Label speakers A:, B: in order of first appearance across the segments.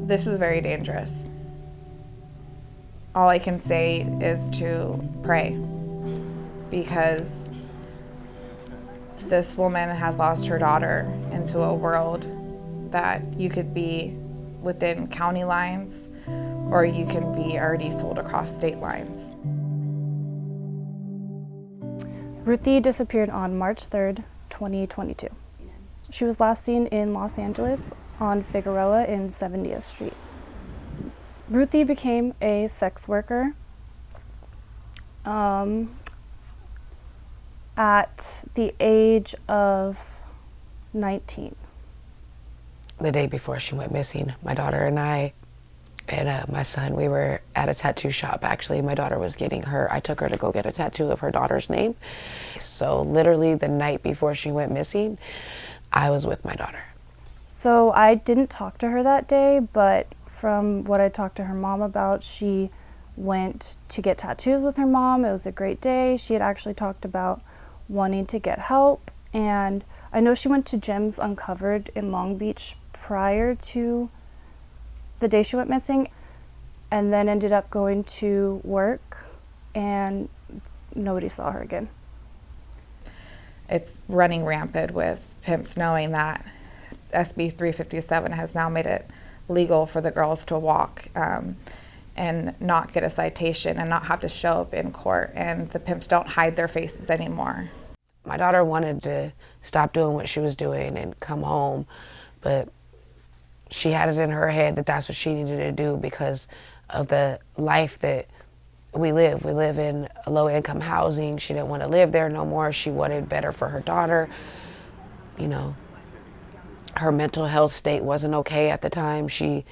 A: This is very dangerous. All I can say is to pray, because this woman has lost her daughter into a world that you could be within county lines, or you can be already sold across state lines.
B: Ruthey disappeared on March 3rd, 2022. She was last seen in Los Angeles on Figueroa in 70th Street. Ruthey became a sex worker at the age of 19.
C: The day before she went missing, my daughter and I and my son, we were at a tattoo shop. Actually, my daughter was getting I took her to go get a tattoo of her daughter's name. So literally the night before she went missing, I was with my daughter.
B: So I didn't talk to her that day, but from what I talked to her mom about, she went to get tattoos with her mom. It was a great day. She had actually talked about wanting to get help, and I know she went to Gems Uncovered in Long Beach prior to the day she went missing, and then ended up going to work, and nobody saw her again.
A: It's running rampant with pimps knowing that SB 357 has now made it legal for the girls to walk and not get a citation and not have to show up in court, and the pimps don't hide their faces anymore.
C: My daughter wanted to stop doing what she was doing and come home, but she had it in her head that that's what she needed to do because of the life that we live. We live in low-income housing. She didn't want to live there no more. She wanted better for her daughter. You know, her mental health state wasn't okay at the time. She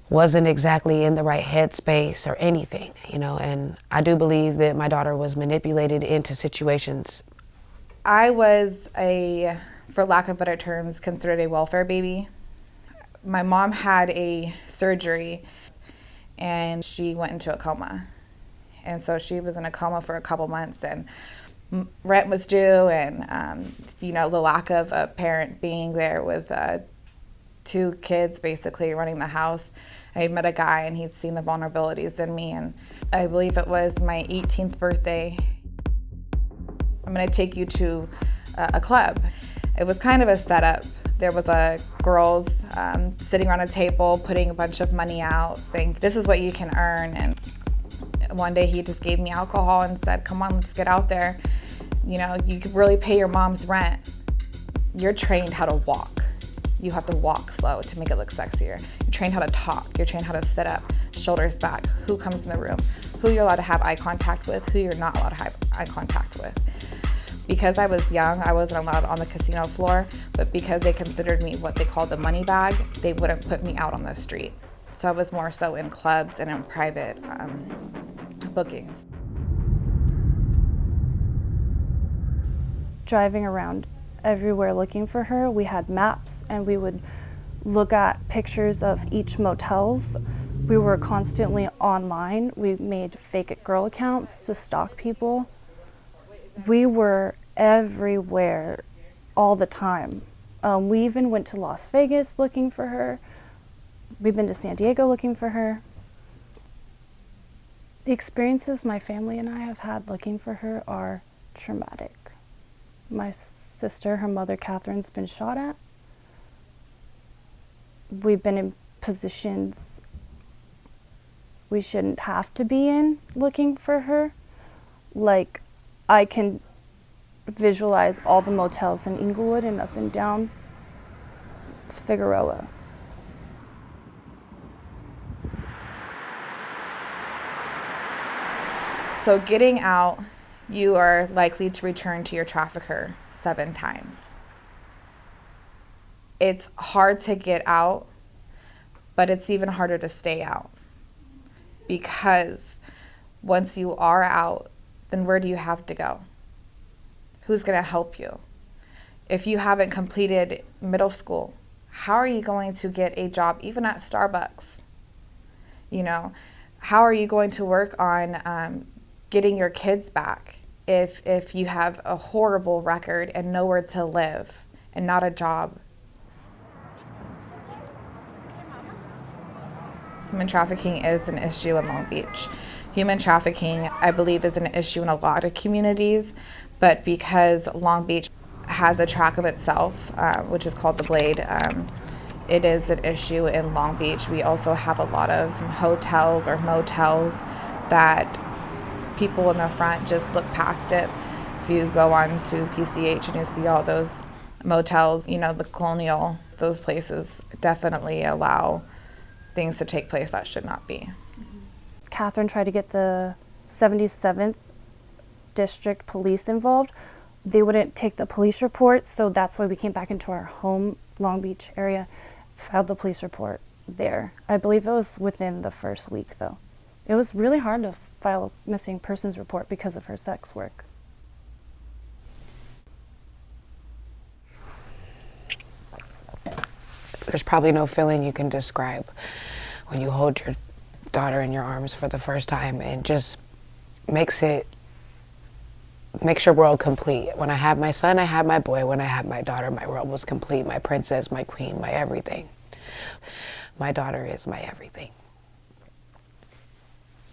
C: wasn't exactly in the right headspace or anything, you know, and I do believe that my daughter was manipulated into situations.
A: I was for lack of better terms, considered a welfare baby. My mom had a surgery and she went into a coma. And so she was in a coma for a couple months, and rent was due, and you know, the lack of a parent being there with 2 kids basically running the house. I had met a guy and he'd seen the vulnerabilities in me, and I believe it was my 18th birthday. I'm gonna take you to a club. It was kind of a setup. There was girls sitting around a table putting a bunch of money out saying, this is what you can earn. And one day he just gave me alcohol and said, come on, let's get out there. You know, you could really pay your mom's rent. You're trained how to walk. You have to walk slow to make it look sexier. You're trained how to talk. You're trained how to sit up, shoulders back, who comes in the room, who you're allowed to have eye contact with, who you're not allowed to have eye contact with. Because I was young, I wasn't allowed on the casino floor, but because they considered me what they called the money bag, they wouldn't put me out on the street. So I was more so in clubs and in private bookings.
B: Driving around everywhere looking for her, we had maps and we would look at pictures of each motels. We were constantly online. We made fake girl accounts to stalk people. We were everywhere all the time. We even went to Las Vegas looking for her. We've been to San Diego looking for her. The experiences my family and I have had looking for her are traumatic. My sister, her mother, Catherine's been shot at. We've been in positions we shouldn't have to be in looking for her. Like, I can visualize all the motels in Inglewood and up and down Figueroa.
A: So getting out, you are likely to return to your trafficker 7 times. It's hard to get out, but it's even harder to stay out. Because once you are out, then where do you have to go? Who's going to help you? If you haven't completed middle school, how are you going to get a job even at Starbucks? You know, how are you going to work on getting your kids back if you have a horrible record and nowhere to live and not a job? Human trafficking is an issue in Long Beach. Human trafficking, I believe, is an issue in a lot of communities, but because Long Beach has a track of itself, which is called the Blade, it is an issue in Long Beach. We also have a lot of hotels or motels that people in the front just look past it. If you go on to PCH and you see all those motels, you know, the Colonial, those places definitely allow things to take place that should not be.
B: Catherine tried to get the 77th District Police involved. They wouldn't take the police report, so that's why we came back into our home Long Beach area, filed the police report there. I believe it was within the first week, though. It was really hard to file a missing persons report because of her sex work.
C: There's probably no feeling you can describe when you hold your daughter in your arms for the first time, and just makes your world complete. When I had my son, I had my boy. When I had my daughter, my world was complete. My princess, my queen, my everything. My daughter is my everything.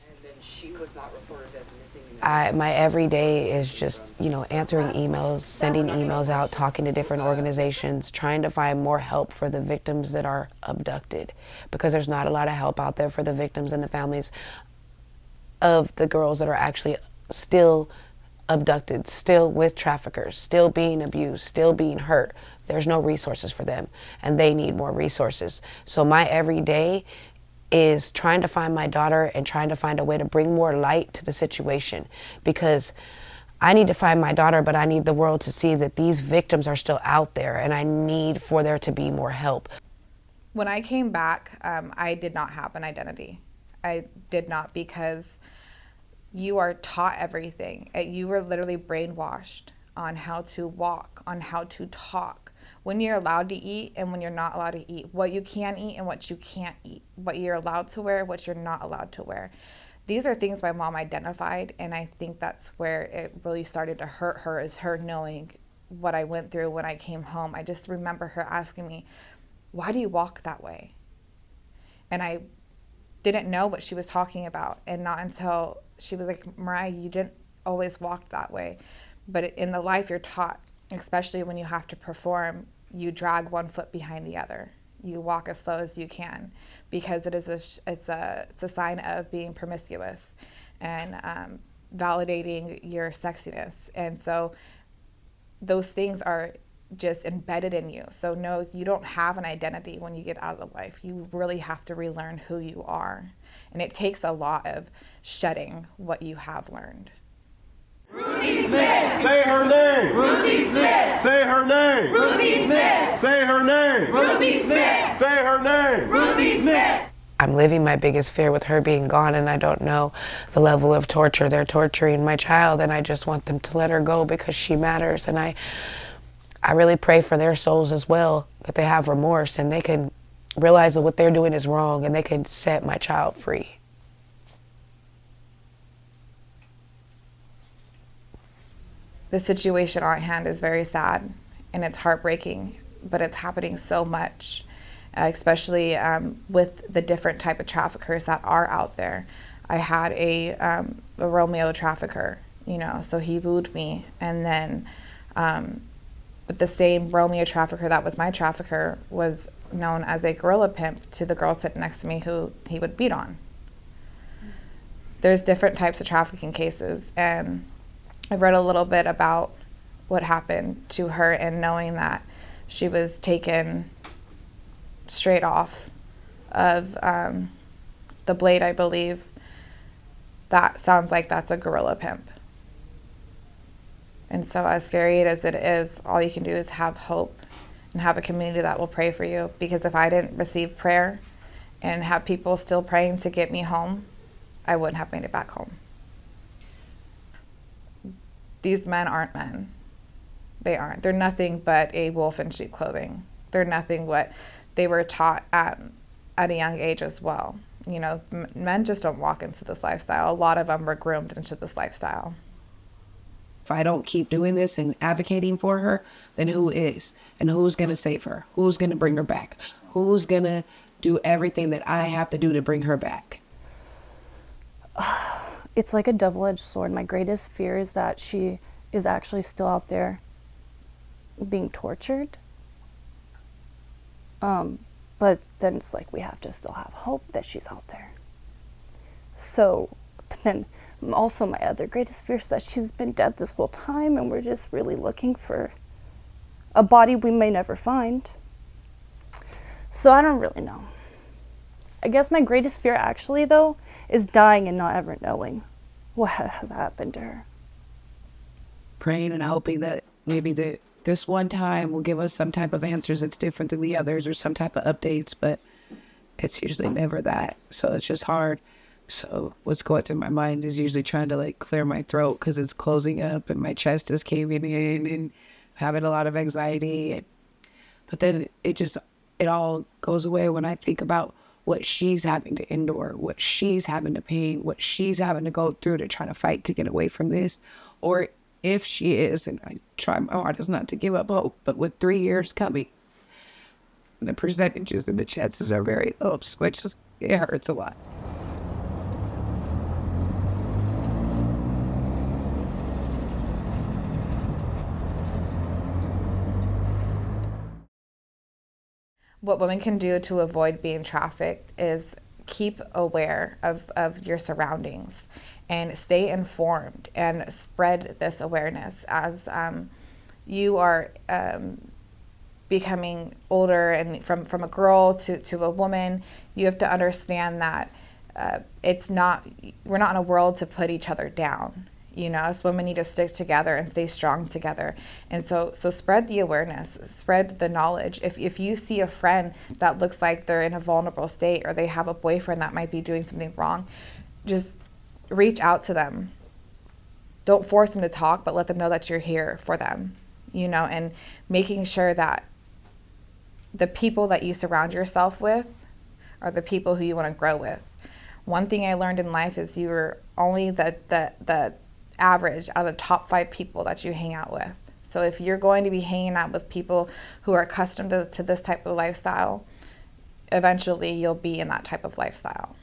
D: And then she was not reported as missing?
C: My everyday is just, you know, answering emails, sending emails out, talking to different organizations, trying to find more help for the victims that are abducted, because there's not a lot of help out there for the victims and the families of the girls that are actually still abducted, still with traffickers, still being abused, still being hurt. There's no resources for them, and they need more resources. So my everyday is trying to find my daughter and trying to find a way to bring more light to the situation, because I need to find my daughter, but I need the world to see that these victims are still out there, and I need for there to be more help.
A: When I came back, I did not have an identity. I did not, because you are taught everything. You were literally brainwashed on how to walk, on how to talk, when you're allowed to eat and when you're not allowed to eat, what you can eat and what you can't eat, what you're allowed to wear, what you're not allowed to wear. These are things my mom identified, and I think that's where it really started to hurt her, is her knowing what I went through when I came home. I just remember her asking me, "Why do you walk that way?" And I didn't know what she was talking about, and not until she was like, "Mariah, you didn't always walk that way." But in the life you're taught, especially when you have to perform, you drag one foot behind the other. You walk as slow as you can, because it's a sign of being promiscuous and validating your sexiness. And so those things are just embedded in you. So no, you don't have an identity when you get out of the life. You really have to relearn who you are. And it takes a lot of shedding what you have learned.
E: Ruthey Smith! Say her name! Ruthey Smith! Say her name! Ruthey Smith! Say her name! Ruthey Smith! Say her name! Ruthey Smith!
C: I'm living my biggest fear with her being gone, and I don't know the level of torture they're torturing my child, and I just want them to let her go because she matters. And I really pray for their souls as well, that they have remorse and they can realize that what they're doing is wrong, and they can set my child free.
A: The situation on hand is very sad and it's heartbreaking, but it's happening so much, especially with the different type of traffickers that are out there. I had a Romeo trafficker, you know, so he wooed me, and then but the same Romeo trafficker that was my trafficker was known as a gorilla pimp to the girl sitting next to me who he would beat on. There's different types of trafficking cases, and I read a little bit about what happened to her, and knowing that she was taken straight off of the Blade, I believe. That sounds like that's a gorilla pimp. And so as scary as it is, all you can do is have hope and have a community that will pray for you. Because if I didn't receive prayer and have people still praying to get me home, I wouldn't have made it back home. These men aren't men. They aren't. They're nothing but a wolf in sheep clothing. They're nothing what they were taught at a young age as well. You know, men just don't walk into this lifestyle. A lot of them were groomed into this lifestyle.
F: If I don't keep doing this and advocating for her, then who is? And who's going to save her? Who's going to bring her back? Who's going to do everything that I have to do to bring her back?
B: It's like a double-edged sword. My greatest fear is that she is actually still out there being tortured. But then it's like we have to still have hope that she's out there. So, but then also my other greatest fear is that she's been dead this whole time and we're just really looking for a body we may never find. So I don't really know. I guess my greatest fear actually though is dying and not ever knowing what has happened to her.
F: Praying and hoping that maybe this one time will give us some type of answers that's different than the others or some type of updates, but it's usually never that. So it's just hard. So what's going through my mind is usually trying to like clear my throat because it's closing up and my chest is caving in and having a lot of anxiety. But then it all goes away when I think about what she's having to endure, what she's having to pay, what she's having to go through to try to fight to get away from this. Or if she is, and I try my hardest not to give up hope, but with 3 years coming, the percentages and the chances are very low, which is, it hurts a lot.
A: What women can do to avoid being trafficked is keep aware of your surroundings and stay informed and spread this awareness as you are becoming older, and from a girl to a woman, you have to understand that we're not in a world to put each other down. You know, us women need to stick together and stay strong together. And so spread the awareness, spread the knowledge. If you see a friend that looks like they're in a vulnerable state or they have a boyfriend that might be doing something wrong, just reach out to them. Don't force them to talk, but let them know that you're here for them, you know, and making sure that the people that you surround yourself with are the people who you want to grow with. One thing I learned in life is you're only the average out of the top 5 people that you hang out with. So if you're going to be hanging out with people who are accustomed to this type of lifestyle, eventually you'll be in that type of lifestyle.